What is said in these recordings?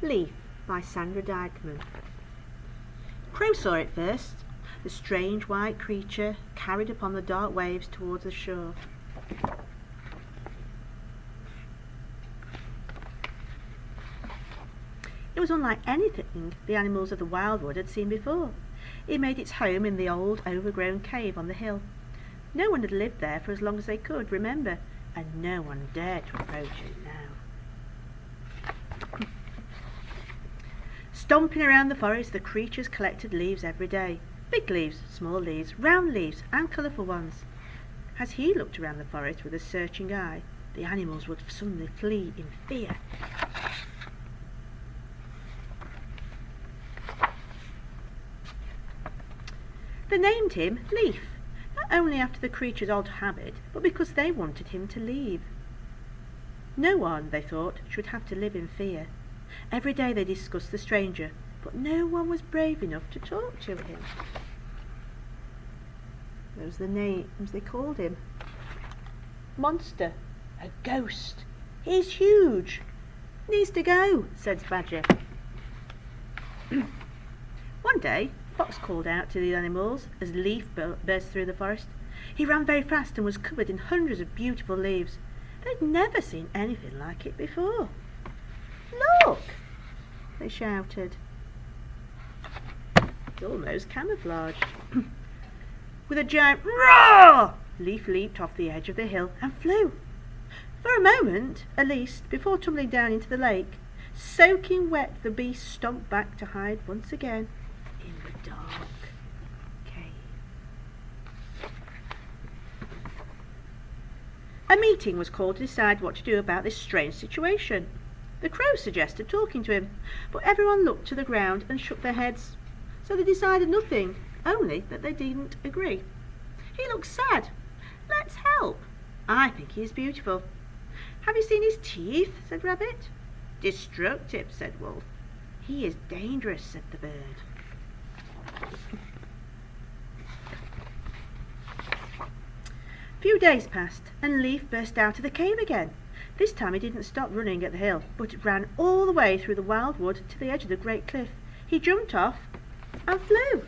Leaf by Sandra Dykeman. Crow saw it first, the strange white creature carried upon the dark waves towards the shore. It was unlike anything the animals of the wildwood had seen before. It made its home in the old overgrown cave on the hill. No one had lived there for as long as they could remember, and no one dared to approach it now. Stomping around the forest, the creatures collected leaves every day. Big leaves, small leaves, round leaves, and colourful ones. As he looked around the forest with a searching eye, the animals would suddenly flee in fear. They named him Leaf, not only after the creature's odd habit, but because they wanted him to leave. No one, they thought, should have to live in fear. Every day they discussed the stranger, but no one was brave enough to talk to him. Those are the names they called him. Monster, a ghost, he's huge, needs to go, said Badger. One day, Fox called out to the animals as Leaf burst through the forest. He ran very fast and was covered in hundreds of beautiful leaves. They'd never seen anything like it before. Look! They shouted. It's almost camouflaged. With a giant roar, Leaf leaped off the edge of the hill and flew. For a moment, at least, before tumbling down into the lake. Soaking wet, the beast stomped back to hide once again in the dark cave. A meeting was called to decide what to do about this strange situation. The crows suggested talking to him, but everyone looked to the ground and shook their heads. So they decided nothing, only that they didn't agree. He looks sad. Let's help. I think he is beautiful. Have you seen his teeth? Said Rabbit. Destructive, said Wolf. He is dangerous, said the bird. A few days passed, and Leaf burst out of the cave again. This time he didn't stop running at the hill, but ran all the way through the wild wood to the edge of the great cliff. He jumped off and flew.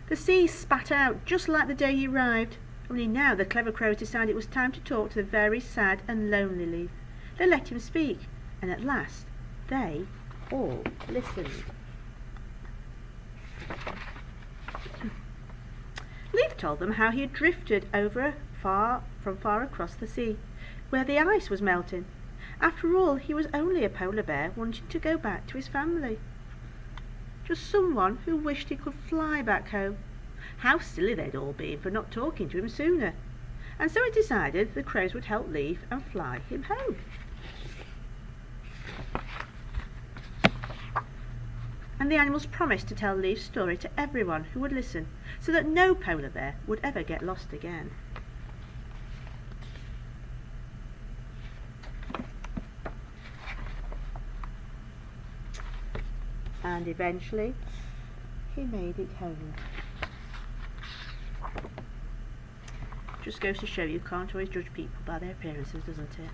The sea spat out just like the day he arrived, only now the clever crows decided it was time to talk to the very sad and lonely Leaf. They let him speak, and at last they all listened. Leaf told them how he had drifted over from far across the sea, where the ice was melting. After all, he was only a polar bear wanting to go back to his family. Just someone who wished he could fly back home. How silly they'd all been for not talking to him sooner. And so it decided the crows would help Leaf and fly him home. And the animals promised to tell Leaf's story to everyone who would listen, so that no polar bear would ever get lost again. And eventually he made it home. Just goes to show you can't always judge people by their appearances, doesn't it?